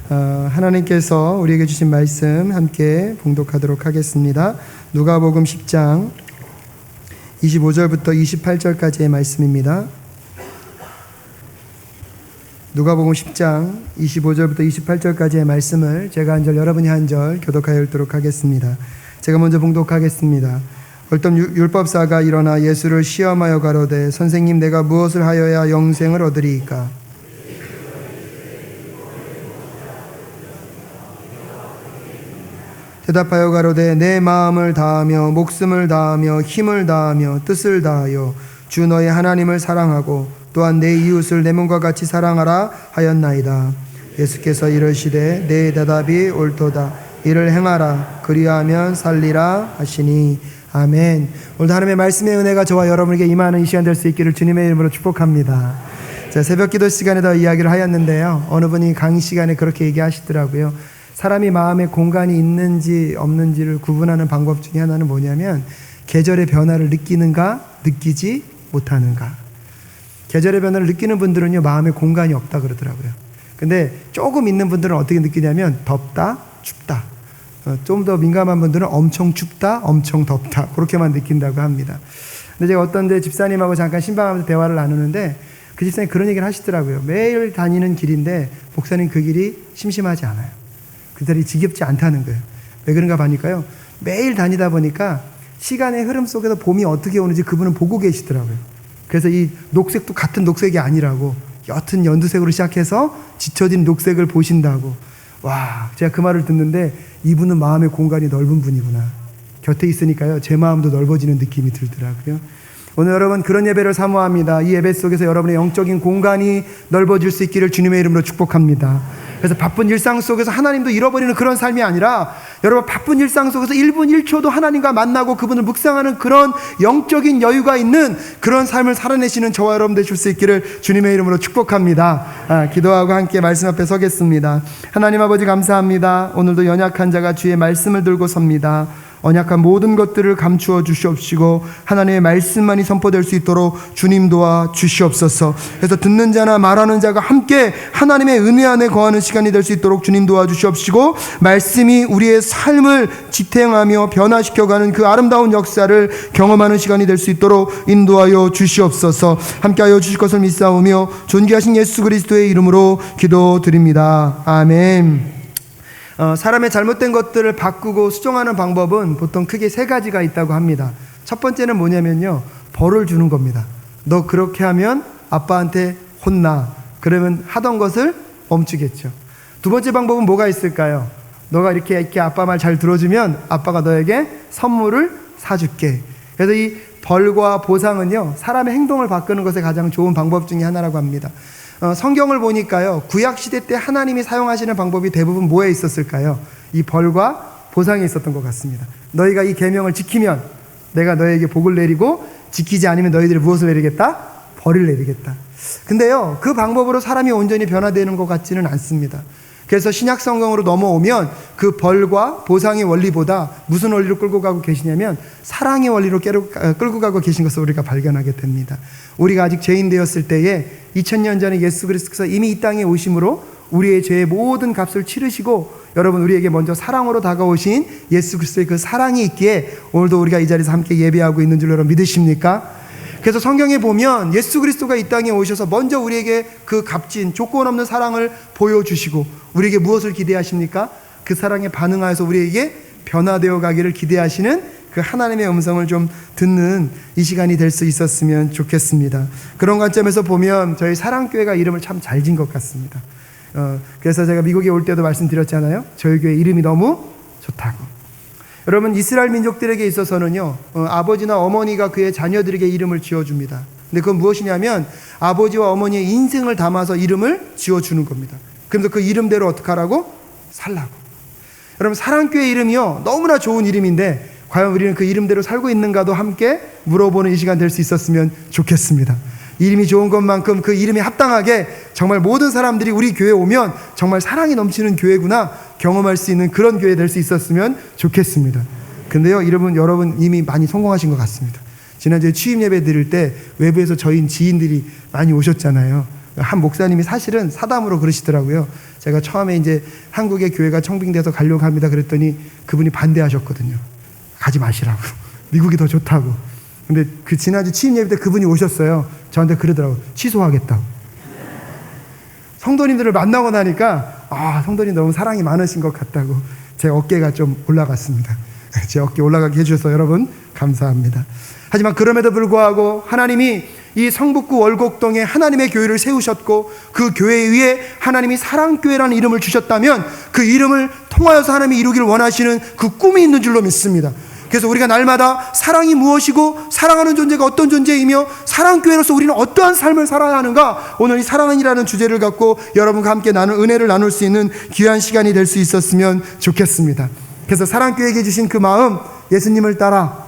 하나님께서 우리에게 주신 말씀 함께 봉독하도록 하겠습니다. 누가복음 10장 25절부터 28절까지의 말씀입니다. 누가복음 10장 25절부터 28절까지의 말씀을 제가 한 절 여러분이 한 절 교독하여 읽도록 하겠습니다. 제가 먼저 봉독하겠습니다. 어떤 율법사가 일어나 예수를 시험하여 가로되 선생님, 내가 무엇을 하여야 영생을 얻으리이까? 대답하여 가로되 내 마음을 다하며 목숨을 다하며 힘을 다하며 뜻을 다하여 주 너의 하나님을 사랑하고 또한 내 이웃을 내 몸과 같이 사랑하라 하였나이다. 예수께서 이르시되 내 대답이 옳도다. 이를 행하라. 그리하면 살리라 하시니. 아멘. 오늘도 하나님의 말씀의 은혜가 저와 여러분에게 임하는 이 시간 될 수 있기를 주님의 이름으로 축복합니다. 자, 새벽 기도 시간에도 이야기를 하였는데요, 어느 분이 강의 시간에 그렇게 얘기하시더라고요. 사람이 마음에 공간이 있는지 없는지를 구분하는 방법 중에 하나는 뭐냐면 계절의 변화를 느끼는가 느끼지 못하는가. 계절의 변화를 느끼는 분들은요, 마음에 공간이 없다 그러더라고요. 근데 조금 있는 분들은 어떻게 느끼냐면 덥다, 춥다. 좀 더 민감한 분들은 엄청 춥다, 엄청 덥다, 그렇게만 느낀다고 합니다. 근데 제가 어떤 데 집사님하고 잠깐 신방하면서 대화를 나누는데 그 집사님이 그런 얘기를 하시더라고요. 매일 다니는 길인데 목사님 그 길이 심심하지 않아요. 그 길이 지겹지 않다는 거예요. 왜 그런가 보니까요, 매일 다니다 보니까 시간의 흐름 속에서 봄이 어떻게 오는지 그분은 보고 계시더라고요. 그래서 이 녹색도 같은 녹색이 아니라고 옅은 연두색으로 시작해서 짙어진 녹색을 보신다고. 와, 제가 그 말을 듣는데 이분은 마음의 공간이 넓은 분이구나. 곁에 있으니까요, 제 마음도 넓어지는 느낌이 들더라고요. 오늘 여러분 그런 예배를 사모합니다. 이 예배 속에서 여러분의 영적인 공간이 넓어질 수 있기를 주님의 이름으로 축복합니다. 그래서 바쁜 일상 속에서 하나님도 잃어버리는 그런 삶이 아니라 여러분 바쁜 일상 속에서 1분 1초도 하나님과 만나고 그분을 묵상하는 그런 영적인 여유가 있는 그런 삶을 살아내시는 저와 여러분 되실 수 있기를 주님의 이름으로 축복합니다. 기도하고 함께 말씀 앞에 서겠습니다. 하나님 아버지 감사합니다. 오늘도 연약한 자가 주의 말씀을 들고 섭니다. 언약한 모든 것들을 감추어 주시옵시고 하나님의 말씀만이 선포될 수 있도록 주님 도와 주시옵소서. 그래서 듣는 자나 말하는 자가 함께 하나님의 은혜 안에 거하는 시간이 될 수 있도록 주님 도와 주시옵시고 말씀이 우리의 삶을 지탱하며 변화시켜가는 그 아름다운 역사를 경험하는 시간이 될 수 있도록 인도하여 주시옵소서. 함께하여 주실 것을 믿사오며 존귀하신 예수 그리스도의 이름으로 기도드립니다. 아멘. 사람의 잘못된 것들을 바꾸고 수정하는 방법은 보통 크게 세 가지가 있다고 합니다. 첫 번째는 뭐냐면요, 벌을 주는 겁니다. 너 그렇게 하면 아빠한테 혼나. 그러면 하던 것을 멈추겠죠. 두 번째 방법은 뭐가 있을까요? 너가 이렇게 아빠 말 잘 들어주면 아빠가 너에게 선물을 사줄게. 그래서 이 벌과 보상은요, 사람의 행동을 바꾸는 것에 가장 좋은 방법 중에 하나라고 합니다. 성경을 보니까요, 구약시대 때 하나님이 사용하시는 방법이 대부분 뭐에 있었을까요? 이 벌과 보상에 있었던 것 같습니다. 너희가 이 계명을 지키면 내가 너에게 복을 내리고 지키지 않으면 너희들이 무엇을 내리겠다? 벌을 내리겠다. 근데요, 그 방법으로 사람이 온전히 변화되는 것 같지는 않습니다. 그래서 신약 성경으로 넘어오면 그 벌과 보상의 원리보다 무슨 원리로 끌고 가고 계시냐면 사랑의 원리로 끌고 가고 계신 것을 우리가 발견하게 됩니다. 우리가 아직 죄인 되었을 때에 2000년 전에 예수 그리스도께서 이미 이 땅에 오심으로 우리의 죄의 모든 값을 치르시고 여러분 우리에게 먼저 사랑으로 다가오신 예수 그리스도의 그 사랑이 있기에 오늘도 우리가 이 자리에서 함께 예배하고 있는 줄 여러분 믿으십니까? 그래서 성경에 보면 예수 그리스도가 이 땅에 오셔서 먼저 우리에게 그 값진 조건 없는 사랑을 보여주시고 우리에게 무엇을 기대하십니까? 그 사랑에 반응하여서 우리에게 변화되어 가기를 기대하시는 그 하나님의 음성을 좀 듣는 이 시간이 될 수 있었으면 좋겠습니다. 그런 관점에서 보면 저희 사랑교회가 이름을 참 잘 지은 것 같습니다. 그래서 제가 미국에 올 때도 말씀드렸잖아요. 저희 교회 이름이 너무 좋다고. 여러분 이스라엘 민족들에게 있어서는요, 아버지나 어머니가 그의 자녀들에게 이름을 지어줍니다. 근데 그건 무엇이냐면 아버지와 어머니의 인생을 담아서 이름을 지어주는 겁니다. 그래서 그 이름대로 어떻게 하라고? 살라고. 여러분 사랑교회 이름이요, 너무나 좋은 이름인데 과연 우리는 그 이름대로 살고 있는가도 함께 물어보는 이 시간 될 수 있었으면 좋겠습니다. 이름이 좋은 것만큼 그 이름에 합당하게 정말 모든 사람들이 우리 교회에 오면 정말 사랑이 넘치는 교회구나 경험할 수 있는 그런 교회 될 수 있었으면 좋겠습니다. 근데요, 여러분 이미 많이 성공하신 것 같습니다. 지난주에 취임 예배 드릴 때 외부에서 저희 지인들이 많이 오셨잖아요. 한 목사님이 사실은 사담으로 그러시더라고요. 제가 처음에 이제 한국의 교회가 청빙돼서 가려고 합니다 그랬더니 그분이 반대하셨거든요. 가지 마시라고. 미국이 더 좋다고. 근데 그 지난주 취임 예배 때 그분이 오셨어요. 저한테 그러더라고요. 취소하겠다고. 성도님들을 만나고 나니까 성도님 너무 사랑이 많으신 것 같다고 제 어깨가 좀 올라갔습니다. 제 어깨 올라가게 해주셔서 여러분 감사합니다. 하지만 그럼에도 불구하고 하나님이 이 성북구 월곡동에 하나님의 교회를 세우셨고 그 교회 위에 하나님이 사랑교회라는 이름을 주셨다면 그 이름을 통하여서 하나님이 이루기를 원하시는 그 꿈이 있는 줄로 믿습니다. 그래서 우리가 날마다 사랑이 무엇이고 사랑하는 존재가 어떤 존재이며 사랑교회로서 우리는 어떠한 삶을 살아야 하는가, 오늘 이 사랑이라는 주제를 갖고 여러분과 함께 은혜를 나눌 수 있는 귀한 시간이 될 수 있었으면 좋겠습니다. 그래서 사랑교회에게 주신 그 마음, 예수님을 따라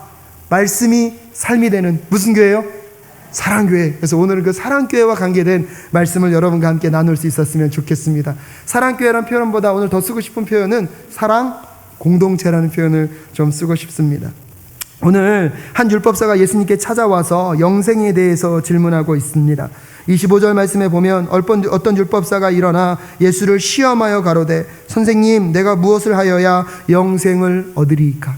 말씀이 삶이 되는 무슨 교회요? 사랑교회. 그래서 오늘은 그 사랑교회와 관계된 말씀을 여러분과 함께 나눌 수 있었으면 좋겠습니다. 사랑교회라는 표현보다 오늘 더 쓰고 싶은 표현은 사랑 공동체라는 표현을 좀 쓰고 싶습니다. 오늘 한 율법사가 예수님께 찾아와서 영생에 대해서 질문하고 있습니다. 25절 말씀에 보면 어떤 율법사가 일어나 예수를 시험하여 가로되 선생님 내가 무엇을 하여야 영생을 얻으리이까?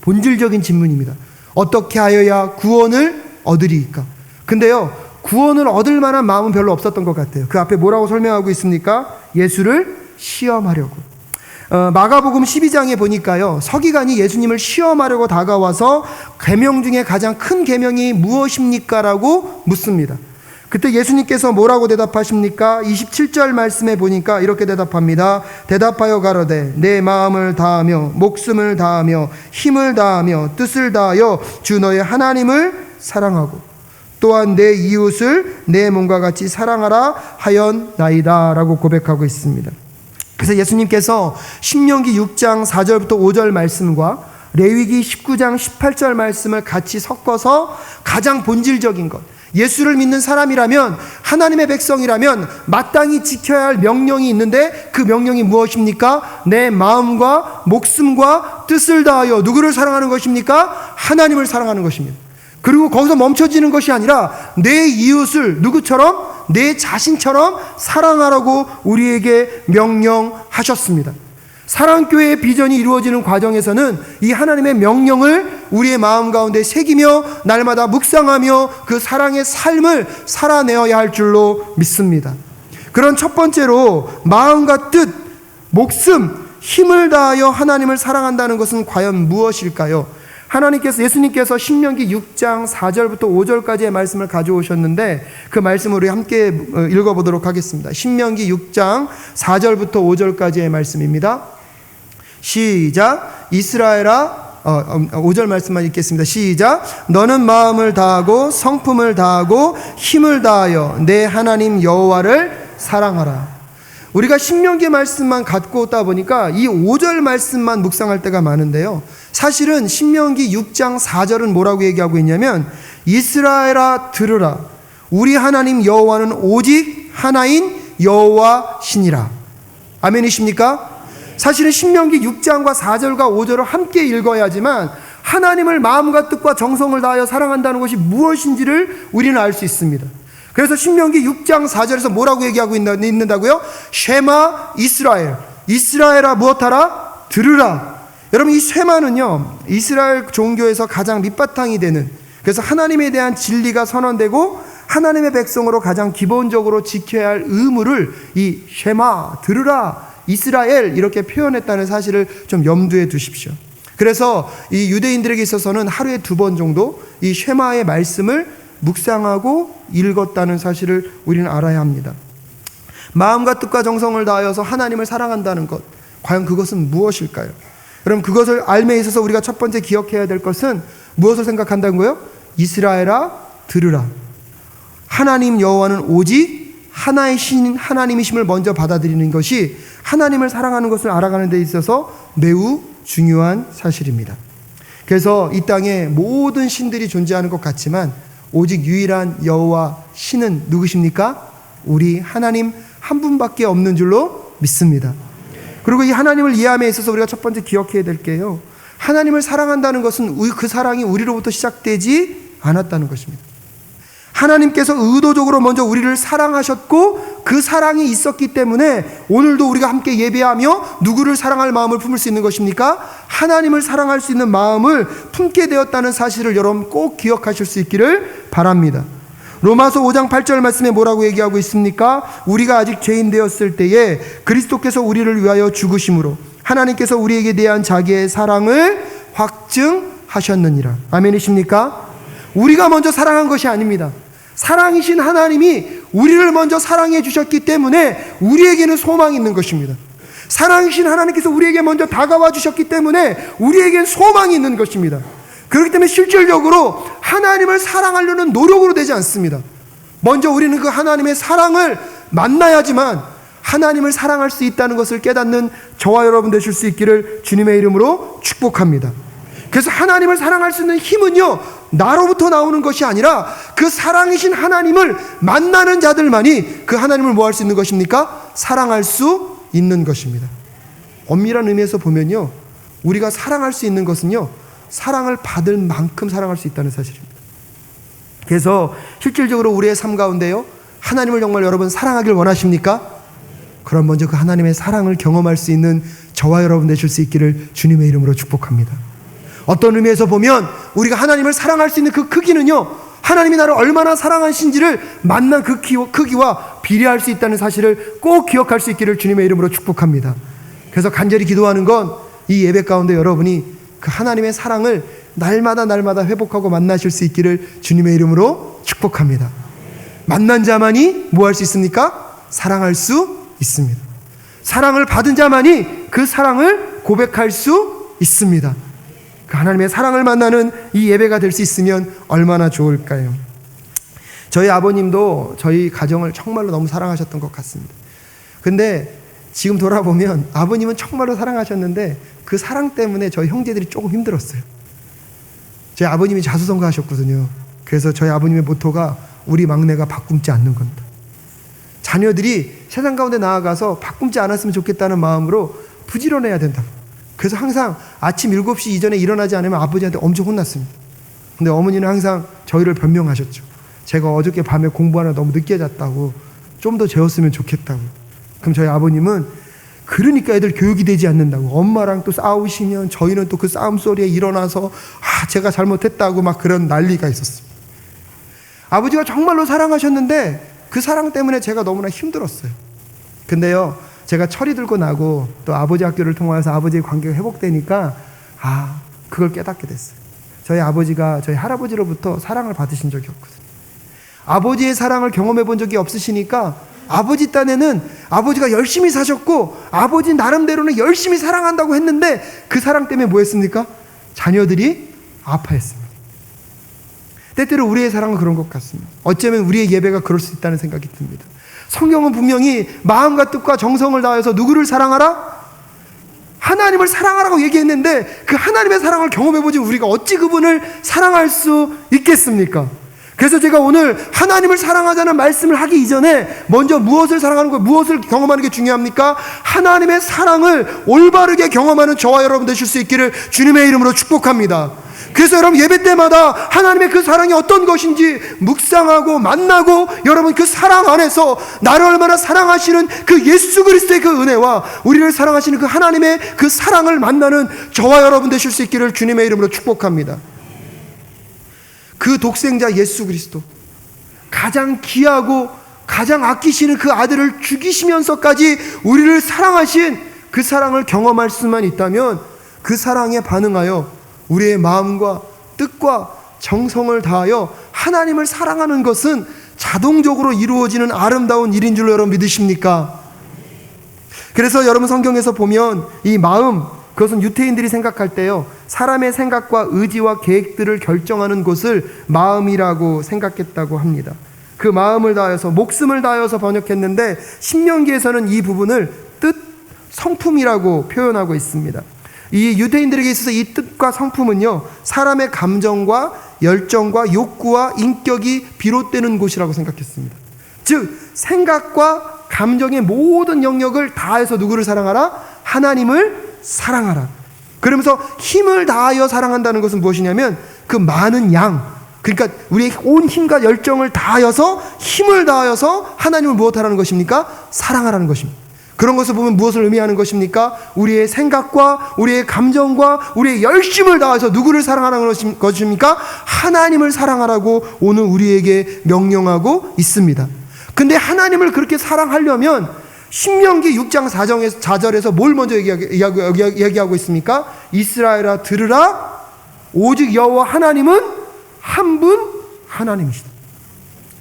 본질적인 질문입니다. 어떻게 하여야 구원을 얻으리이까? 근데요, 구원을 얻을 만한 마음은 별로 없었던 것 같아요. 그 앞에 뭐라고 설명하고 있습니까? 예수를 시험하려고. 마가복음 12장에 보니까요, 서기관이 예수님을 시험하려고 다가와서 계명 중에 가장 큰 계명이 무엇입니까? 라고 묻습니다. 그때 예수님께서 뭐라고 대답하십니까? 27절 말씀에 보니까 이렇게 대답합니다. 대답하여 가로되 내 마음을 다하며 목숨을 다하며 힘을 다하며 뜻을 다하여 주 너의 하나님을 사랑하고 또한 내 이웃을 내 몸과 같이 사랑하라 하였나이다 라고 고백하고 있습니다. 그래서 예수님께서 신명기 6장 4절부터 5절 말씀과 레위기 19장 18절 말씀을 같이 섞어서 가장 본질적인 것, 예수를 믿는 사람이라면, 하나님의 백성이라면 마땅히 지켜야 할 명령이 있는데 그 명령이 무엇입니까? 내 마음과 목숨과 뜻을 다하여 누구를 사랑하는 것입니까? 하나님을 사랑하는 것입니다. 그리고 거기서 멈춰지는 것이 아니라 내 이웃을 누구처럼? 내 자신처럼 사랑하라고 우리에게 명령하셨습니다. 사랑교회의 비전이 이루어지는 과정에서는 이 하나님의 명령을 우리의 마음 가운데 새기며 날마다 묵상하며 그 사랑의 삶을 살아내어야 할 줄로 믿습니다. 그런 첫 번째로 마음과 뜻, 목숨, 힘을 다하여 하나님을 사랑한다는 것은 과연 무엇일까요? 예수님께서 신명기 6장 4절부터 5절까지의 말씀을 가져오셨는데 그 말씀을 우리 함께 읽어보도록 하겠습니다. 신명기 6장 4절부터 5절까지의 말씀입니다. 시작. 이스라엘아, 5절 말씀만 읽겠습니다. 시작. 너는 마음을 다하고 성품을 다하고 힘을 다하여 내 하나님 여호와를 사랑하라. 우리가 신명기 말씀만 갖고 오다 보니까 이 5절 말씀만 묵상할 때가 많은데요, 사실은 신명기 6장 4절은 뭐라고 얘기하고 있냐면 이스라엘아 들으라 우리 하나님 여호와는 오직 하나인 여호와시니라. 아멘이십니까? 사실은 신명기 6장과 4절과 5절을 함께 읽어야지만 하나님을 마음과 뜻과 정성을 다하여 사랑한다는 것이 무엇인지를 우리는 알 수 있습니다. 그래서 신명기 6장 4절에서 뭐라고 얘기하고 있는다고요? 쉐마 이스라엘, 이스라엘아 무엇하라? 들으라. 여러분, 이 쉐마는요 이스라엘 종교에서 가장 밑바탕이 되는, 그래서 하나님에 대한 진리가 선언되고 하나님의 백성으로 가장 기본적으로 지켜야 할 의무를 이 쉐마, 들으라, 이스라엘 이렇게 표현했다는 사실을 좀 염두에 두십시오. 그래서 이 유대인들에게 있어서는 하루에 2번 정도 이 쉐마의 말씀을 묵상하고 읽었다는 사실을 우리는 알아야 합니다. 마음과 뜻과 정성을 다하여서 하나님을 사랑한다는 것, 과연 그것은 무엇일까요? 여러분, 그것을 알매 있어서 우리가 첫 번째 기억해야 될 것은 무엇을 생각한다는 거예요? 이스라엘아 들으라. 하나님 여호와는 오직 하나이신 하나님이심을 먼저 받아들이는 것이 하나님을 사랑하는 것을 알아가는 데 있어서 매우 중요한 사실입니다. 그래서 이 땅에 모든 신들이 존재하는 것 같지만 오직 유일한 여호와 신은 누구십니까? 우리 하나님 한 분밖에 없는 줄로 믿습니다. 그리고 이 하나님을 이해함에 있어서 우리가 첫 번째 기억해야 될 게요, 하나님을 사랑한다는 것은 그 사랑이 우리로부터 시작되지 않았다는 것입니다. 하나님께서 의도적으로 먼저 우리를 사랑하셨고 그 사랑이 있었기 때문에 오늘도 우리가 함께 예배하며 누구를 사랑할 마음을 품을 수 있는 것입니까? 하나님을 사랑할 수 있는 마음을 품게 되었다는 사실을 여러분 꼭 기억하실 수 있기를 바랍니다. 로마서 5장 8절 말씀에 뭐라고 얘기하고 있습니까? 우리가 아직 죄인 되었을 때에 그리스도께서 우리를 위하여 죽으심으로 하나님께서 우리에게 대한 자기의 사랑을 확증하셨느니라. 아멘이십니까? 우리가 먼저 사랑한 것이 아닙니다. 사랑이신 하나님이 우리를 먼저 사랑해 주셨기 때문에 우리에게는 소망이 있는 것입니다. 사랑이신 하나님께서 우리에게 먼저 다가와 주셨기 때문에 우리에겐 소망이 있는 것입니다. 그렇기 때문에 실질적으로 하나님을 사랑하려는 노력으로 되지 않습니다. 먼저 우리는 그 하나님의 사랑을 만나야지만 하나님을 사랑할 수 있다는 것을 깨닫는 저와 여러분 되실 수 있기를 주님의 이름으로 축복합니다. 그래서 하나님을 사랑할 수 있는 힘은요, 나로부터 나오는 것이 아니라 그 사랑이신 하나님을 만나는 자들만이 그 하나님을 뭐 할 수 있는 것입니까? 사랑할 수 있는 것입니다. 엄밀한 의미에서 보면요, 우리가 사랑할 수 있는 것은요, 사랑을 받을 만큼 사랑할 수 있다는 사실입니다. 그래서 실질적으로 우리의 삶 가운데요, 하나님을 정말 여러분 사랑하길 원하십니까? 그럼 먼저 그 하나님의 사랑을 경험할 수 있는 저와 여러분 되실 수 있기를 주님의 이름으로 축복합니다. 어떤 의미에서 보면 우리가 하나님을 사랑할 수 있는 그 크기는요, 하나님이 나를 얼마나 사랑하신지를 만난 그 크기와 비례할 수 있다는 사실을 꼭 기억할 수 있기를 주님의 이름으로 축복합니다. 그래서 간절히 기도하는 건 이 예배 가운데 여러분이 그 하나님의 사랑을 날마다 회복하고 만나실 수 있기를 주님의 이름으로 축복합니다. 만난 자만이 뭐 할 수 있습니까? 사랑할 수 있습니다. 사랑을 받은 자만이 그 사랑을 고백할 수 있습니다. 그 하나님의 사랑을 만나는 이 예배가 될 수 있으면 얼마나 좋을까요? 저희 아버님도 저희 가정을 정말로 너무 사랑하셨던 것 같습니다. 근데 지금 돌아보면 아버님은 정말로 사랑하셨는데 그 사랑 때문에 저희 형제들이 조금 힘들었어요. 저희 아버님이 자수성가 하셨거든요. 그래서 저희 아버님의 모토가 우리 막내가 바꿈지 않는 겁니다. 자녀들이 세상 가운데 나아가서 바꿈지 않았으면 좋겠다는 마음으로 부지런해야 된다. 그래서 항상 아침 7시 이전에 일어나지 않으면 아버지한테 엄청 혼났습니다. 근데 어머니는 항상 저희를 변명하셨죠. 제가 어저께 밤에 공부하느라 너무 늦게 잤다고, 좀 더 재웠으면 좋겠다고. 그럼 저희 아버님은 그러니까 애들 교육이 되지 않는다고, 엄마랑 또 싸우시면 저희는 또 그 싸움 소리에 일어나서 제가 잘못했다고 막 그런 난리가 있었습니다. 아버지가 정말로 사랑하셨는데 그 사랑 때문에 제가 너무나 힘들었어요. 근데요, 제가 철이 들고 나고 또 아버지 학교를 통해서 아버지의 관계가 회복되니까 그걸 깨닫게 됐어요. 저희 아버지가 저희 할아버지로부터 사랑을 받으신 적이 없거든요. 아버지의 사랑을 경험해 본 적이 없으시니까 아버지 딴에는 아버지가 열심히 사셨고 아버지 나름대로는 열심히 사랑한다고 했는데 그 사랑 때문에 뭐 했습니까? 자녀들이 아파했습니다. 때때로 우리의 사랑은 그런 것 같습니다. 어쩌면 우리의 예배가 그럴 수 있다는 생각이 듭니다. 성경은 분명히 마음과 뜻과 정성을 다해서 누구를 사랑하라? 하나님을 사랑하라고 얘기했는데 그 하나님의 사랑을 경험해보지 우리가 어찌 그분을 사랑할 수 있겠습니까? 그래서 제가 오늘 하나님을 사랑하자는 말씀을 하기 이전에 먼저 무엇을 사랑하는 거, 무엇을 경험하는 게 중요합니까? 하나님의 사랑을 올바르게 경험하는 저와 여러분 되실 수 있기를 주님의 이름으로 축복합니다. 그래서 여러분 예배 때마다 하나님의 그 사랑이 어떤 것인지 묵상하고 만나고 여러분 그 사랑 안에서 나를 얼마나 사랑하시는 그 예수 그리스도의 그 은혜와 우리를 사랑하시는 그 하나님의 그 사랑을 만나는 저와 여러분 되실 수 있기를 주님의 이름으로 축복합니다. 그 독생자 예수 그리스도, 가장 귀하고 가장 아끼시는 그 아들을 죽이시면서까지 우리를 사랑하신 그 사랑을 경험할 수만 있다면 그 사랑에 반응하여 우리의 마음과 뜻과 정성을 다하여 하나님을 사랑하는 것은 자동적으로 이루어지는 아름다운 일인 줄 여러분 믿으십니까? 그래서 여러분 성경에서 보면 이 마음, 그것은 유태인들이 생각할 때요, 사람의 생각과 의지와 계획들을 결정하는 것을 마음이라고 생각했다고 합니다. 그 마음을 다해서, 목숨을 다해서 번역했는데 신명기에서는 이 부분을 뜻, 성품이라고 표현하고 있습니다. 이 유대인들에게 있어서 이 뜻과 성품은요, 사람의 감정과 열정과 욕구와 인격이 비롯되는 곳이라고 생각했습니다. 즉 생각과 감정의 모든 영역을 다해서 누구를 사랑하라? 하나님을 사랑하라. 그러면서 힘을 다하여 사랑한다는 것은 무엇이냐면 그 많은 양, 그러니까 우리의 온 힘과 열정을 다하여서, 힘을 다하여서 하나님을 무엇하라는 것입니까? 사랑하라는 것입니다. 그런 것을 보면 무엇을 의미하는 것입니까? 우리의 생각과 우리의 감정과 우리의 열심을 다해서 누구를 사랑하라는 것입니까? 하나님을 사랑하라고 오늘 우리에게 명령하고 있습니다. 근데 하나님을 그렇게 사랑하려면 신명기 6장 4절에서 뭘 먼저 얘기하고 있습니까? 이스라엘아 들으라, 오직 여호와 하나님은 한 분 하나님이시다.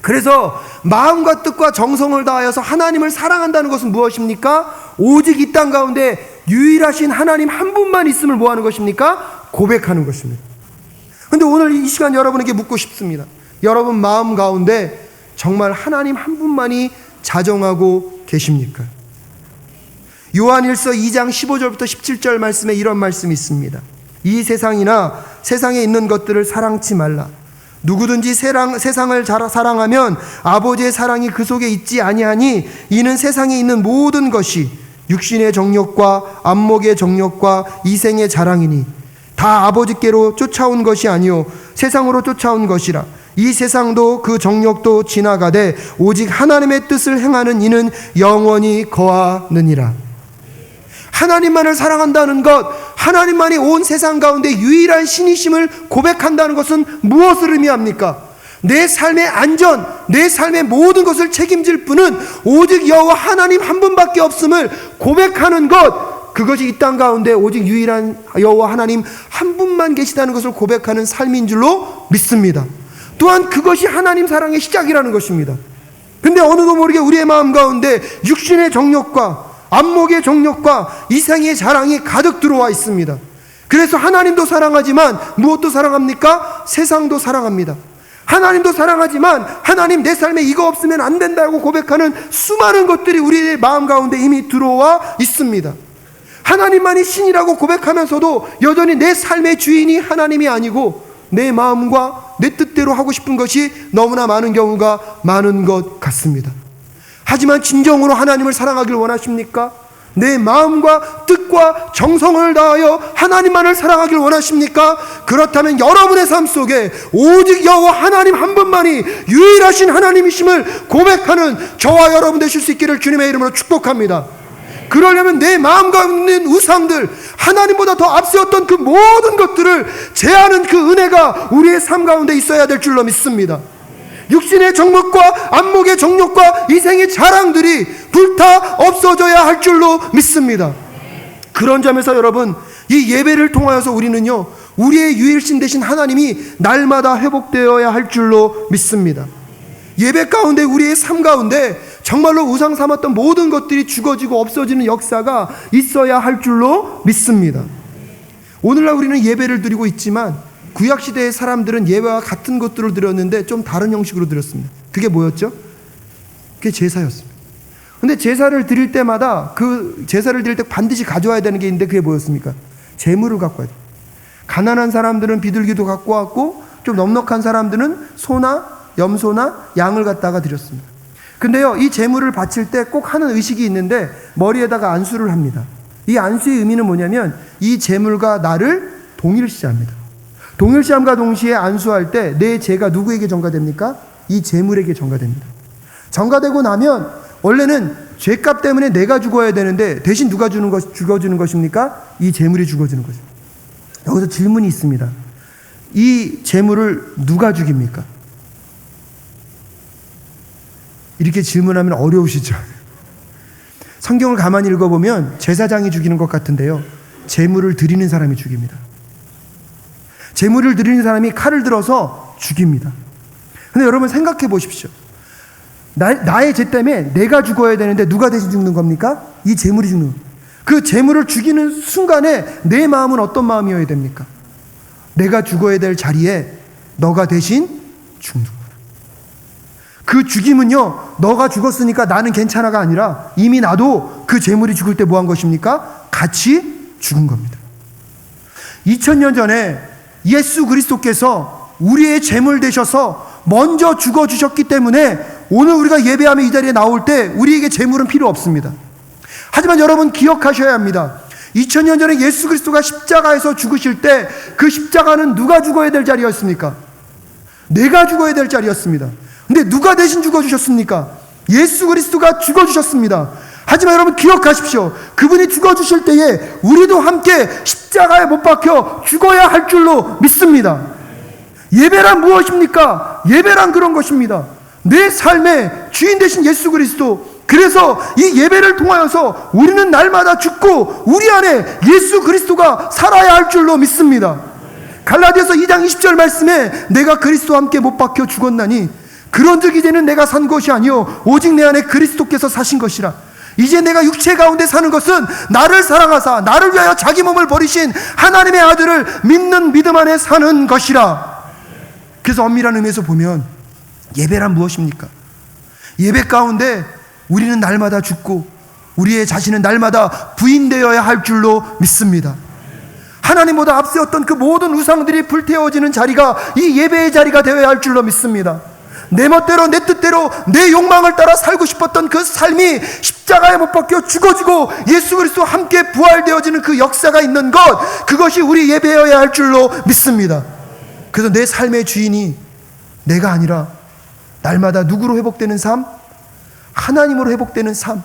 그래서 마음과 뜻과 정성을 다하여서 하나님을 사랑한다는 것은 무엇입니까? 오직 이 땅 가운데 유일하신 하나님 한 분만 있음을 뭐하는 것입니까? 고백하는 것입니다. 그런데 오늘 이 시간 여러분에게 묻고 싶습니다. 여러분 마음 가운데 정말 하나님 한 분만이 자정하고 계십니까? 요한일서 2장 15절부터 17절 말씀에 이런 말씀이 있습니다. 이 세상이나 세상에 있는 것들을 사랑치 말라. 누구든지 세상을 사랑하면 아버지의 사랑이 그 속에 있지 아니하니 이는 세상에 있는 모든 것이 육신의 정욕과 안목의 정욕과 이생의 자랑이니 다 아버지께로 쫓아온 것이 아니요 세상으로 쫓아온 것이라. 이 세상도 그 정욕도 지나가되 오직 하나님의 뜻을 행하는 이는 영원히 거하느니라. 하나님만을 사랑한다는 것, 하나님만이 온 세상 가운데 유일한 신이심을 고백한다는 것은 무엇을 의미합니까? 내 삶의 안전, 내 삶의 모든 것을 책임질 분은 오직 여호와 하나님 한 분밖에 없음을 고백하는 것, 그것이 이 땅 가운데 오직 유일한 여호와 하나님 한 분만 계시다는 것을 고백하는 삶인 줄로 믿습니다. 또한 그것이 하나님 사랑의 시작이라는 것입니다. 근데 어느도 모르게 우리의 마음 가운데 육신의 정욕과 안목의 정욕과 이생의 자랑이 가득 들어와 있습니다. 그래서 하나님도 사랑하지만 무엇도 사랑합니까? 세상도 사랑합니다. 하나님도 사랑하지만 하나님 내 삶에 이거 없으면 안 된다고 고백하는 수많은 것들이 우리의 마음 가운데 이미 들어와 있습니다. 하나님만이 신이라고 고백하면서도 여전히 내 삶의 주인이 하나님이 아니고 내 마음과 내 뜻대로 하고 싶은 것이 너무나 많은 경우가 많은 것 같습니다. 하지만 진정으로 하나님을 사랑하길 원하십니까? 내 마음과 뜻과 정성을 다하여 하나님만을 사랑하길 원하십니까? 그렇다면 여러분의 삶 속에 오직 여호와 하나님 한 분만이 유일하신 하나님이심을 고백하는 저와 여러분 되실 수 있기를 주님의 이름으로 축복합니다. 그러려면 내 마음 가운데 있는 우상들, 하나님보다 더 앞세웠던 그 모든 것들을 제하는 그 은혜가 우리의 삶 가운데 있어야 될 줄로 믿습니다. 육신의 정욕과 안목의 정욕과 이생의 자랑들이 불타 없어져야 할 줄로 믿습니다. 그런 점에서 여러분, 이 예배를 통하여서 우리는요, 우리의 유일신 되신 하나님이 날마다 회복되어야 할 줄로 믿습니다. 예배 가운데 우리의 삶 가운데 정말로 우상 삼았던 모든 것들이 죽어지고 없어지는 역사가 있어야 할 줄로 믿습니다. 오늘날 우리는 예배를 드리고 있지만 구약시대의 사람들은 예배와 같은 것들을 드렸는데 좀 다른 형식으로 드렸습니다. 그게 뭐였죠? 그게 제사였습니다. 근데 제사를 드릴 때마다 그 제사를 드릴 때 반드시 가져와야 되는 게 있는데 그게 뭐였습니까? 재물을 갖고 와야 돼요. 가난한 사람들은 비둘기도 갖고 왔고 좀 넉넉한 사람들은 소나 염소나 양을 갖다가 드렸습니다. 근데요, 이 재물을 바칠 때 꼭 하는 의식이 있는데 머리에다가 안수를 합니다. 이 안수의 의미는 뭐냐면 이 재물과 나를 동일시합니다. 동일시함과 동시에 안수할 때 내 죄가 누구에게 전가됩니까? 이 재물에게 전가됩니다. 전가되고 나면 원래는 죄값 때문에 내가 죽어야 되는데 대신 누가 죽어주는 것입니까? 이 재물이 죽어주는 것입니다. 여기서 질문이 있습니다. 이 재물을 누가 죽입니까? 이렇게 질문하면 어려우시죠? 성경을 가만히 읽어보면 제사장이 죽이는 것 같은데요, 재물을 드리는 사람이 죽입니다. 재물을 드리는 사람이 칼을 들어서 죽입니다. 근데 여러분 생각해 보십시오. 나의 죄 때문에 내가 죽어야 되는데 누가 대신 죽는 겁니까? 이 재물이 죽는 겁니다. 그 재물을 죽이는 순간에 내 마음은 어떤 마음이어야 됩니까? 내가 죽어야 될 자리에 너가 대신 죽는 거예요. 그 죽임은요, 너가 죽었으니까 나는 괜찮아가 아니라 이미 나도 그 재물이 죽을 때 뭐 한 것입니까? 같이 죽은 겁니다. 2000년 전에 예수 그리스도께서 우리의 재물 되셔서 먼저 죽어주셨기 때문에 오늘 우리가 예배하며 이 자리에 나올 때 우리에게 재물은 필요 없습니다. 하지만 여러분 기억하셔야 합니다. 2000년 전에 예수 그리스도가 십자가에서 죽으실 때 그 십자가는 누가 죽어야 될 자리였습니까? 내가 죽어야 될 자리였습니다. 근데 누가 대신 죽어주셨습니까? 예수 그리스도가 죽어주셨습니다. 하지만 여러분 기억하십시오. 그분이 죽어주실 때에 우리도 함께 십자가에 못 박혀 죽어야 할 줄로 믿습니다. 예배란 무엇입니까? 예배란 그런 것입니다. 내 삶의 주인 되신 예수 그리스도, 그래서 이 예배를 통하여서 우리는 날마다 죽고 우리 안에 예수 그리스도가 살아야 할 줄로 믿습니다. 갈라디아서 2장 20절 말씀에 내가 그리스도와 함께 못 박혀 죽었나니 그런즉 이제는 내가 산 것이 아니요 오직 내 안에 그리스도께서 사신 것이라. 이제 내가 육체 가운데 사는 것은 나를 사랑하사 나를 위하여 자기 몸을 버리신 하나님의 아들을 믿는 믿음 안에 사는 것이라. 그래서 엄밀한 의미에서 보면 예배란 무엇입니까? 예배 가운데 우리는 날마다 죽고 우리의 자신은 날마다 부인되어야 할 줄로 믿습니다. 하나님보다 앞세웠던 그 모든 우상들이 불태워지는 자리가 이 예배의 자리가 되어야 할 줄로 믿습니다. 내 멋대로 내 뜻대로 내 욕망을 따라 살고 싶었던 그 삶이 십자가에 못 박혀 죽어지고 예수 그리스도와 함께 부활되어지는 그 역사가 있는 것, 그것이 우리 예배여야 할 줄로 믿습니다. 그래서 내 삶의 주인이 내가 아니라 날마다 누구로 회복되는 삶? 하나님으로 회복되는 삶,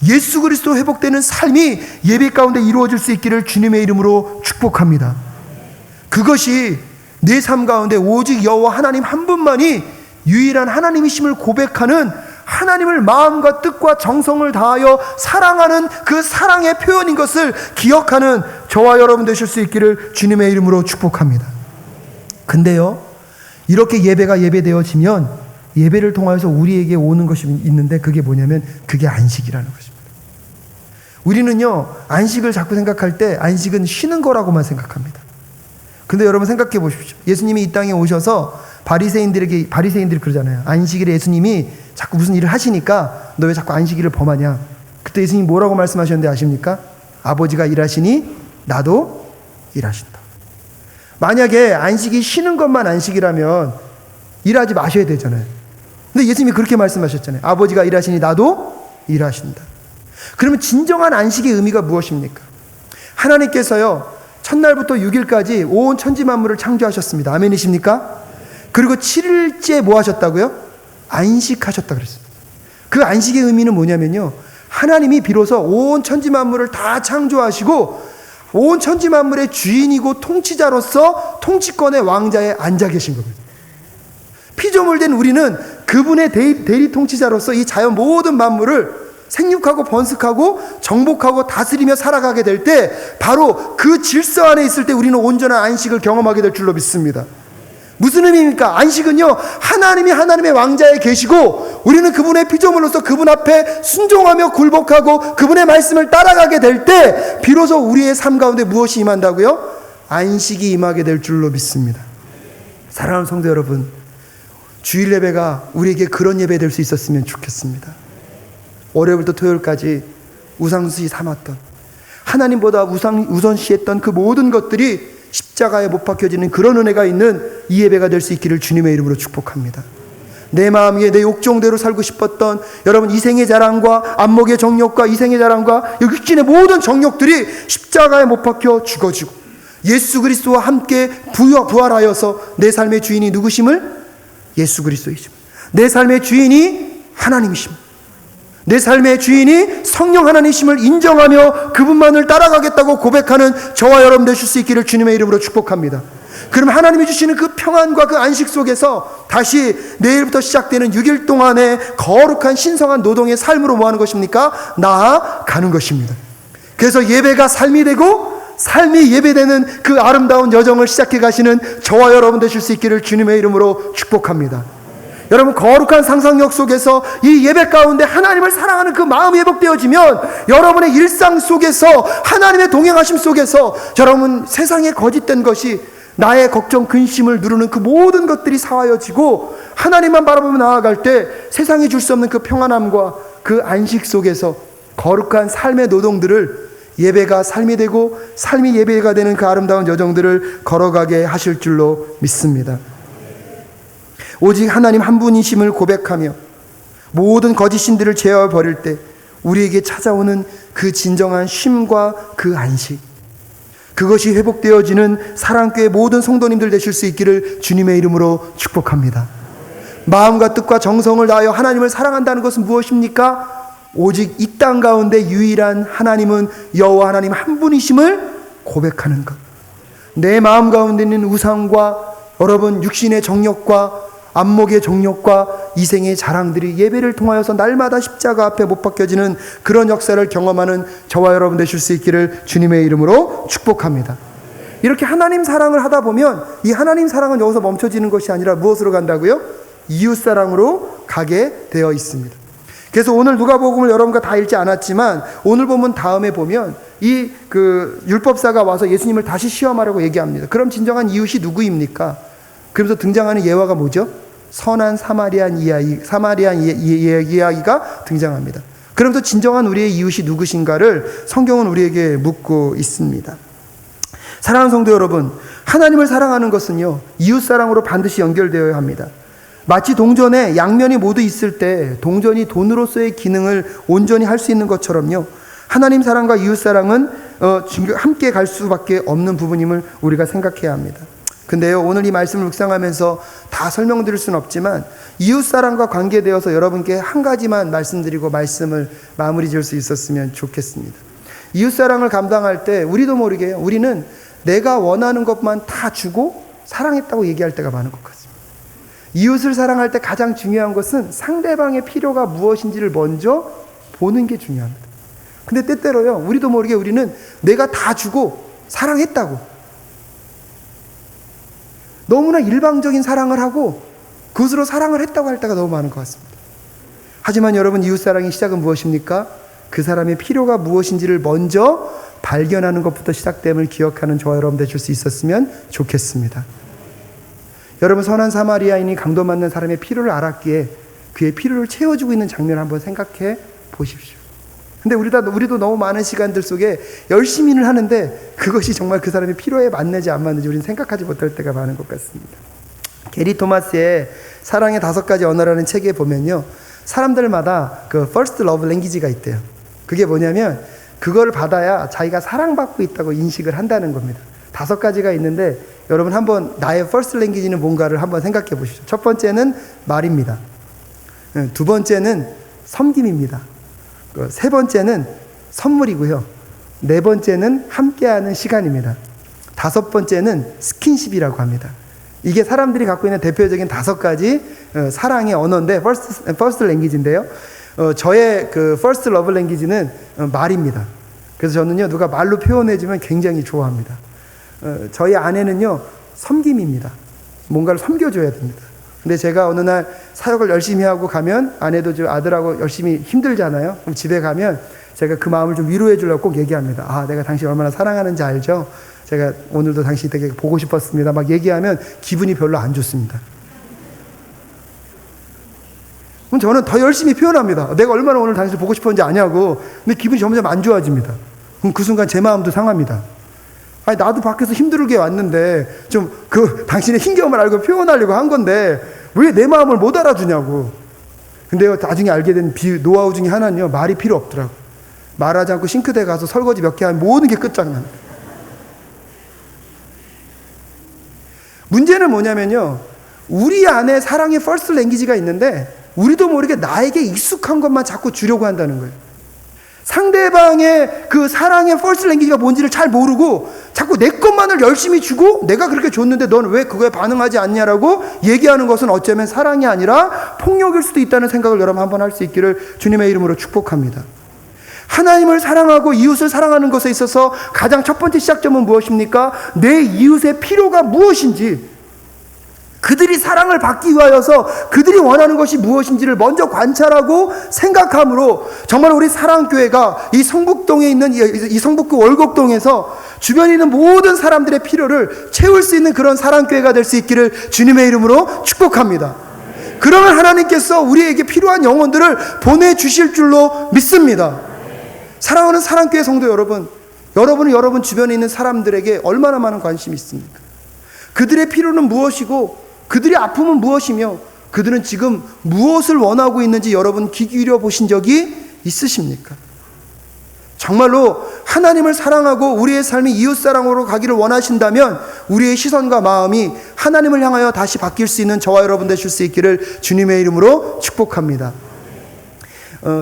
예수 그리스도로 회복되는 삶이 예배 가운데 이루어질 수 있기를 주님의 이름으로 축복합니다. 그것이 내 삶 가운데 오직 여호와 하나님 한 분만이 유일한 하나님이심을 고백하는, 하나님을 마음과 뜻과 정성을 다하여 사랑하는 그 사랑의 표현인 것을 기억하는 저와 여러분 되실 수 있기를 주님의 이름으로 축복합니다. 근데요, 이렇게 예배가 예배되어지면 예배를 통해서 우리에게 오는 것이 있는데, 그게 뭐냐면 그게 안식이라는 것입니다. 우리는요, 안식을 자꾸 생각할 때 안식은 쉬는 거라고만 생각합니다. 근데 여러분 생각해 보십시오. 예수님이 이 땅에 오셔서 바리새인들이 그러잖아요. 안식일에 예수님이 자꾸 무슨 일을 하시니까 너 왜 자꾸 안식일을 범하냐. 그때 예수님이 뭐라고 말씀하셨는데 아십니까? 아버지가 일하시니 나도 일하신다. 만약에 안식이 쉬는 것만 안식이라면 일하지 마셔야 되잖아요. 근데 예수님이 그렇게 말씀하셨잖아요. 아버지가 일하시니 나도 일하신다. 그러면 진정한 안식의 의미가 무엇입니까? 하나님께서요, 첫날부터 6일까지 온 천지 만물을 창조하셨습니다. 아멘이십니까? 그리고 7일째 뭐 하셨다고요? 안식하셨다 그랬습니다. 그 안식의 의미는 뭐냐면요, 하나님이 비로소 온 천지 만물을 다 창조하시고 온 천지 만물의 주인이고 통치자로서 통치권의 왕자에 앉아 계신 겁니다. 피조물 된 우리는 그분의 대리 통치자로서 이 자연 모든 만물을 생육하고 번식하고 정복하고 다스리며 살아가게 될 때, 바로 그 질서 안에 있을 때 우리는 온전한 안식을 경험하게 될 줄로 믿습니다. 무슨 의미입니까? 안식은요, 하나님이 하나님의 왕자에 계시고 우리는 그분의 피조물로서 그분 앞에 순종하며 굴복하고 그분의 말씀을 따라가게 될 때 비로소 우리의 삶 가운데 무엇이 임한다고요? 안식이 임하게 될 줄로 믿습니다. 사랑하는 성도 여러분, 주일 예배가 우리에게 그런 예배 될 수 있었으면 좋겠습니다. 월요일부터 토요일까지 우상시 삼았던, 하나님보다 우선시했던 그 모든 것들이 십자가에 못 박혀지는 그런 은혜가 있는 이 예배가 될 수 있기를 주님의 이름으로 축복합니다. 내 마음 위에 내 욕정대로 살고 싶었던 여러분, 이생의 자랑과 안목의 정욕과 이생의 자랑과 육신의 모든 정욕들이 십자가에 못 박혀 죽어지고 예수 그리스도와 함께 부활하여서 내 삶의 주인이 누구심을? 예수 그리스도이심. 내 삶의 주인이 하나님이심. 내 삶의 주인이 성령 하나님이심을 인정하며 그분만을 따라가겠다고 고백하는 저와 여러분 되실 수 있기를 주님의 이름으로 축복합니다. 그럼 하나님이 주시는 그 평안과 그 안식 속에서 다시 내일부터 시작되는 6일 동안의 거룩한 신성한 노동의 삶으로 뭐 하는 것입니까? 나아가는 것입니다. 그래서 예배가 삶이 되고 삶이 예배되는 그 아름다운 여정을 시작해 가시는 저와 여러분 되실 수 있기를 주님의 이름으로 축복합니다. 여러분, 거룩한 상상력 속에서 이 예배 가운데 하나님을 사랑하는 그 마음이 회복되어지면 여러분의 일상 속에서 하나님의 동행하심 속에서 여러분 세상에 거짓된 것이 나의 걱정 근심을 누르는 그 모든 것들이 사하여지고 하나님만 바라보며 나아갈 때 세상이 줄 수 없는 그 평안함과 그 안식 속에서 거룩한 삶의 노동들을 예배가 삶이 되고 삶이 예배가 되는 그 아름다운 여정들을 걸어가게 하실 줄로 믿습니다. 오직 하나님 한 분이심을 고백하며 모든 거짓 신들을 제어해 버릴 때 우리에게 찾아오는 그 진정한 쉼과 그 안식, 그것이 회복되어지는 사랑교회 모든 성도님들 되실 수 있기를 주님의 이름으로 축복합니다. 마음과 뜻과 정성을 다하여 하나님을 사랑한다는 것은 무엇입니까? 오직 이 땅 가운데 유일한 하나님은 여호와 하나님 한 분이심을 고백하는 것. 내 마음 가운데 있는 우상과 여러분 육신의 정욕과 안목의 정욕과 이생의 자랑들이 예배를 통하여서 날마다 십자가 앞에 못 박혀지는 그런 역사를 경험하는 저와 여러분 되실 수 있기를 주님의 이름으로 축복합니다. 이렇게 하나님 사랑을 하다 보면 이 하나님 사랑은 여기서 멈춰지는 것이 아니라 무엇으로 간다고요? 이웃사랑으로 가게 되어 있습니다. 그래서 오늘 누가복음을 여러분과 다 읽지 않았지만 오늘 보면 다음에 보면 이 율법사가 와서 예수님을 다시 시험하라고 얘기합니다. 그럼 진정한 이웃이 누구입니까? 그러면서 등장하는 예화가 뭐죠? 선한 사마리안 이야기가 등장합니다. 그러면서 진정한 우리의 이웃이 누구신가를 성경은 우리에게 묻고 있습니다. 사랑하는 성도 여러분, 하나님을 사랑하는 것은요, 이웃사랑으로 반드시 연결되어야 합니다. 마치 동전에 양면이 모두 있을 때 동전이 돈으로서의 기능을 온전히 할 수 있는 것처럼요, 하나님 사랑과 이웃사랑은 함께 갈 수밖에 없는 부분임을 우리가 생각해야 합니다. 근데요, 오늘 이 말씀을 묵상하면서 다 설명드릴 수는 없지만 이웃사랑과 관계되어서 여러분께 한 가지만 말씀드리고 말씀을 마무리 지을 수 있었으면 좋겠습니다. 이웃사랑을 감당할 때 우리도 모르게 우리는 내가 원하는 것만 다 주고 사랑했다고 얘기할 때가 많은 것 같습니다. 이웃을 사랑할 때 가장 중요한 것은 상대방의 필요가 무엇인지를 먼저 보는 게 중요합니다. 근데 때때로요, 우리도 모르게 우리는 내가 다 주고 사랑했다고 너무나 일방적인 사랑을 하고 그것으로 사랑을 했다고 할 때가 너무 많은 것 같습니다. 하지만 여러분, 이웃사랑의 시작은 무엇입니까? 그 사람의 필요가 무엇인지를 먼저 발견하는 것부터 시작됨을 기억하는 저와 여러분 되실 수 있었으면 좋겠습니다. 여러분, 선한 사마리아인이 강도 맞는 사람의 필요를 알았기에 그의 필요를 채워주고 있는 장면을 한번 생각해 보십시오. 근데 우리도 너무 많은 시간들 속에 열심히 일을 하는데 그것이 정말 그 사람의 필요에 맞는지 안 맞는지 우리는 생각하지 못할 때가 많은 것 같습니다. 게리 토마스의 사랑의 5가지 언어라는 책에 보면요, 사람들마다 그 first love language가 있대요. 그게 뭐냐면 그걸 받아야 자기가 사랑받고 있다고 인식을 한다는 겁니다. 5가지가 있는데 여러분 한번 나의 first language는 뭔가를 한번 생각해 보시죠. 첫 번째는 말입니다. 두 번째는 섬김입니다. 세 번째는 선물이고요. 네 번째는 함께하는 시간입니다. 5번째는 스킨십이라고 합니다. 이게 사람들이 갖고 있는 대표적인 5가지 사랑의 언어인데 first language인데요. 저의 그 first love language는 말입니다. 그래서 저는요, 누가 말로 표현해주면 굉장히 좋아합니다. 저희 아내는요, 섬김입니다. 뭔가를 섬겨줘야 됩니다. 근데 제가 어느 날 사역을 열심히 하고 가면 아내도 저 아들하고 열심히 힘들잖아요. 그럼 집에 가면 제가 그 마음을 좀 위로해 주려고 꼭 얘기합니다. 아, 내가 당신 얼마나 사랑하는지 알죠? 제가 오늘도 당신 되게 보고 싶었습니다. 막 얘기하면 기분이 별로 안 좋습니다. 그럼 저는 더 열심히 표현합니다. 내가 얼마나 오늘 당신을 보고 싶었는지 아냐고. 근데 기분이 점점 안 좋아집니다. 그럼 그 순간 제 마음도 상합니다. 아니, 나도 밖에서 힘들게 왔는데 좀 당신의 힘겨움을 알고 표현하려고 한 건데 왜 내 마음을 못 알아주냐고. 근데요, 나중에 알게 된 노하우 중에 하나는요, 말이 필요 없더라고. 말하지 않고 싱크대에 가서 설거지 몇 개 하면 모든 게 끝장납니다. 문제는 뭐냐면요, 우리 안에 사랑의 first language가 있는데 우리도 모르게 나에게 익숙한 것만 자꾸 주려고 한다는 거예요. 상대방의 그 사랑의 first language가 뭔지를 잘 모르고 자꾸 내 것만을 열심히 주고 내가 그렇게 줬는데 넌 왜 그거에 반응하지 않냐라고 얘기하는 것은 어쩌면 사랑이 아니라 폭력일 수도 있다는 생각을 여러분 한번 할 수 있기를 주님의 이름으로 축복합니다. 하나님을 사랑하고 이웃을 사랑하는 것에 있어서 가장 첫 번째 시작점은 무엇입니까? 내 이웃의 필요가 무엇인지, 그들이 사랑을 받기 위하여서 그들이 원하는 것이 무엇인지를 먼저 관찰하고 생각함으로 정말 우리 사랑교회가 이 성북동에 있는 이 성북구 월곡동에서 주변에 있는 모든 사람들의 필요를 채울 수 있는 그런 사랑교회가 될 수 있기를 주님의 이름으로 축복합니다. 그러면 하나님께서 우리에게 필요한 영혼들을 보내주실 줄로 믿습니다. 사랑하는 사랑교회 성도 여러분, 여러분은 여러분 주변에 있는 사람들에게 얼마나 많은 관심이 있습니까? 그들의 필요는 무엇이고 그들의 아픔은 무엇이며 그들은 지금 무엇을 원하고 있는지 여러분 귀 기울여 보신 적이 있으십니까? 정말로 하나님을 사랑하고 우리의 삶이 이웃사랑으로 가기를 원하신다면 우리의 시선과 마음이 하나님을 향하여 다시 바뀔 수 있는 저와 여러분 되실 수 있기를 주님의 이름으로 축복합니다.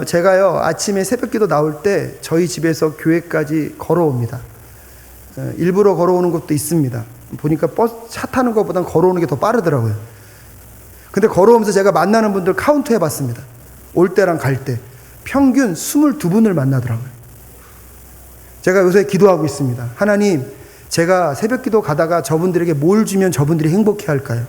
제가요, 아침에 새벽기도 나올 때 저희 집에서 교회까지 걸어옵니다. 일부러 걸어오는 것도 있습니다. 보니까 차 타는 것보단 걸어오는 게 더 빠르더라고요. 근데 걸어오면서 제가 만나는 분들 카운트 해봤습니다. 올 때랑 갈 때 평균 22분을 만나더라고요. 제가 요새 기도하고 있습니다. 하나님, 제가 새벽기도 가다가 저분들에게 뭘 주면 저분들이 행복해 할까요?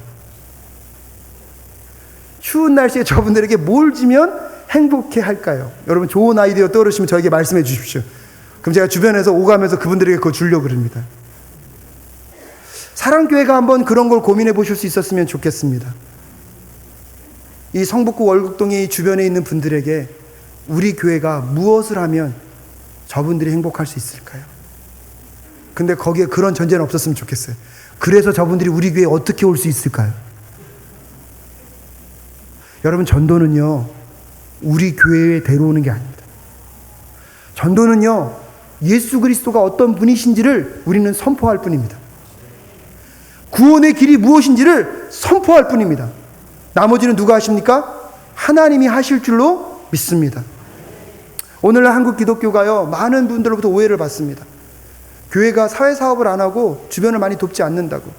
추운 날씨에 저분들에게 뭘 주면 행복해 할까요? 여러분 좋은 아이디어 떠오르시면 저에게 말씀해 주십시오. 그럼 제가 주변에서 오가면서 그분들에게 그거 주려고 그럽니다. 사랑교회가 한번 그런 걸 고민해 보실 수 있었으면 좋겠습니다. 이 성북구 월곡동의 주변에 있는 분들에게 우리 교회가 무엇을 하면 저분들이 행복할 수 있을까요? 근데 거기에 그런 전제는 없었으면 좋겠어요. 그래서 저분들이 우리 교회에 어떻게 올 수 있을까요? 여러분, 전도는요, 우리 교회에 데려오는 게 아닙니다. 전도는요, 예수 그리스도가 어떤 분이신지를 우리는 선포할 뿐입니다. 구원의 길이 무엇인지를 선포할 뿐입니다. 나머지는 누가 하십니까? 하나님이 하실 줄로 믿습니다. 오늘날 한국 기독교가요, 많은 분들로부터 오해를 받습니다. 교회가 사회사업을 안 하고 주변을 많이 돕지 않는다고.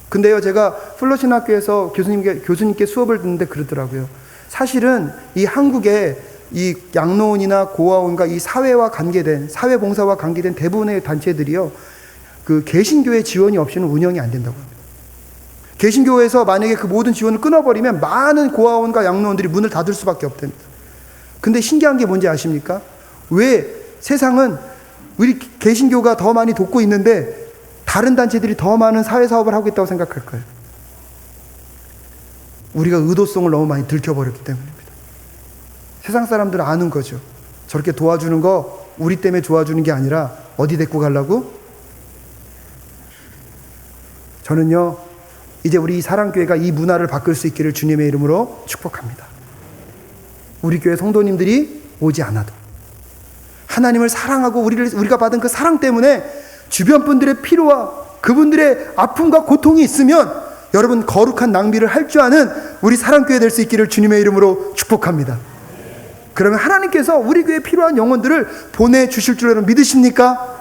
근데요, 제가 플러신학교에서 교수님께 수업을 듣는데 그러더라고요. 사실은 이 한국의 이 양로원이나 고아원과 이 사회와 관계된, 사회봉사와 관계된 대부분의 단체들이요, 그 개신교회 지원이 없이는 운영이 안 된다고 합니다. 개신교회에서 만약에 그 모든 지원을 끊어버리면 많은 고아원과 양로원들이 문을 닫을 수밖에 없답니다. 근데 신기한 게 뭔지 아십니까? 왜 세상은 우리 개신교가 더 많이 돕고 있는데 다른 단체들이 더 많은 사회사업을 하고 있다고 생각할까요? 우리가 의도성을 너무 많이 들켜버렸기 때문입니다. 세상 사람들은 아는 거죠. 저렇게 도와주는 거 우리 때문에 도와주는 게 아니라 어디 데리고 가려고? 저는요, 이제 우리 사랑교회가 이 문화를 바꿀 수 있기를 주님의 이름으로 축복합니다. 우리 교회 성도님들이 오지 않아도 하나님을 사랑하고 우리가 받은 그 사랑 때문에 주변 분들의 필요와 그분들의 아픔과 고통이 있으면 여러분 거룩한 낭비를 할 줄 아는 우리 사랑교회 될 수 있기를 주님의 이름으로 축복합니다. 그러면 하나님께서 우리 교회에 필요한 영혼들을 보내주실 줄 여러분 믿으십니까?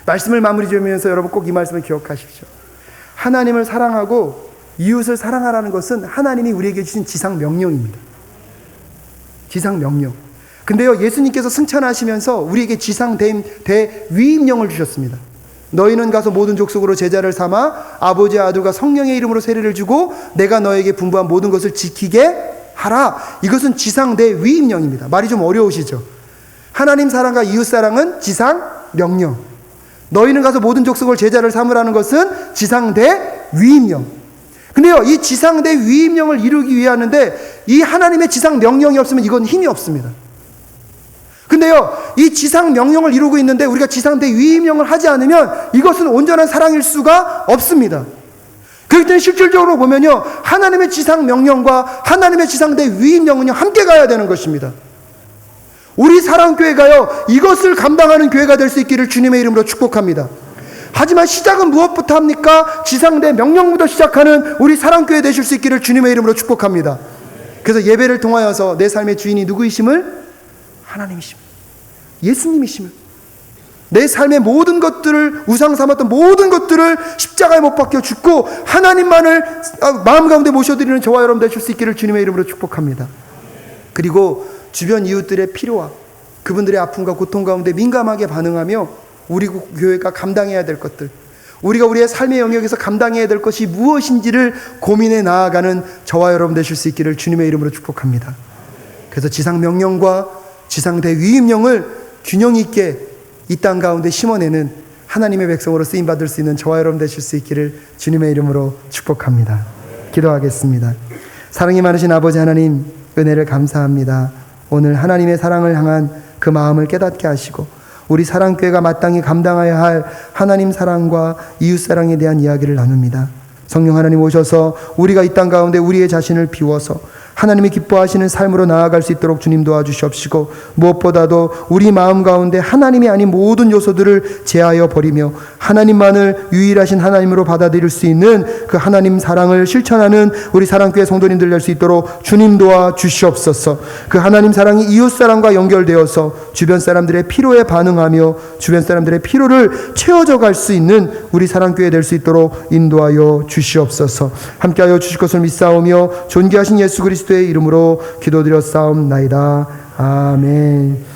말씀을 마무리 지으면서 여러분 꼭 이 말씀을 기억하십시오. 하나님을 사랑하고 이웃을 사랑하라는 것은 하나님이 우리에게 주신 지상 명령입니다. 지상 명령. 근데요, 예수님께서 승천하시면서 우리에게 지상 대위임령을 주셨습니다. 너희는 가서 모든 족속으로 제자를 삼아 아버지, 아들과 성령의 이름으로 세례를 주고 내가 너에게 분부한 모든 것을 지키게 하라. 이것은 지상 대위임령입니다. 말이 좀 어려우시죠? 하나님 사랑과 이웃 사랑은 지상 명령. 너희는 가서 모든 족속을 제자를 삼으라는 것은 지상대 위임령. 근데요, 이 지상대 위임령을 이루기 위하는데 이 하나님의 지상 명령이 없으면 이건 힘이 없습니다. 근데요, 이 지상 명령을 이루고 있는데 우리가 지상대 위임령을 하지 않으면 이것은 온전한 사랑일 수가 없습니다. 그렇기 때문에 실질적으로 보면요, 하나님의 지상 명령과 하나님의 지상대 위임령은요, 함께 가야 되는 것입니다. 우리 사랑교회가요, 이것을 감당하는 교회가 될 수 있기를 주님의 이름으로 축복합니다. 하지만 시작은 무엇부터 합니까? 지상대 명령부터 시작하는 우리 사랑교회 되실 수 있기를 주님의 이름으로 축복합니다. 그래서 예배를 통하여서 내 삶의 주인이 누구이심을? 하나님이십니다. 예수님이심을. 내 삶의 모든 것들을 우상 삼았던 모든 것들을 십자가에 못 박혀 죽고 하나님만을 마음 가운데 모셔드리는 저와 여러분 되실 수 있기를 주님의 이름으로 축복합니다. 그리고 주변 이웃들의 필요와 그분들의 아픔과 고통 가운데 민감하게 반응하며 우리 교회가 감당해야 될 것들, 우리가 우리의 삶의 영역에서 감당해야 될 것이 무엇인지를 고민해 나아가는 저와 여러분 되실 수 있기를 주님의 이름으로 축복합니다. 그래서 지상 명령과 지상 대위임령을 균형 있게 이 땅 가운데 심어내는 하나님의 백성으로 쓰임받을 수 있는 저와 여러분 되실 수 있기를 주님의 이름으로 축복합니다. 기도하겠습니다. 사랑이 많으신 아버지 하나님, 은혜를 감사합니다. 오늘 하나님의 사랑을 향한 그 마음을 깨닫게 하시고 우리 사랑교회가 마땅히 감당해야 할 하나님 사랑과 이웃 사랑에 대한 이야기를 나눕니다. 성령 하나님 오셔서 우리가 이 땅 가운데 우리의 자신을 비워서 하나님이 기뻐하시는 삶으로 나아갈 수 있도록 주님 도와주시옵시고, 무엇보다도 우리 마음 가운데 하나님이 아닌 모든 요소들을 제하여 버리며 하나님만을 유일하신 하나님으로 받아들일 수 있는 그 하나님 사랑을 실천하는 우리 사랑교회 성도님들 될 수 있도록 주님 도와주시옵소서. 그 하나님 사랑이 이웃사랑과 연결되어서 주변 사람들의 필요에 반응하며 주변 사람들의 필요를 채워져 갈 수 있는 우리 사랑교회 될 수 있도록 인도하여 주시옵소서. 함께하여 주실 것을 믿사오며 존귀하신 예수 그리스도의 이름으로 기도드렸사옵나이다. 아멘.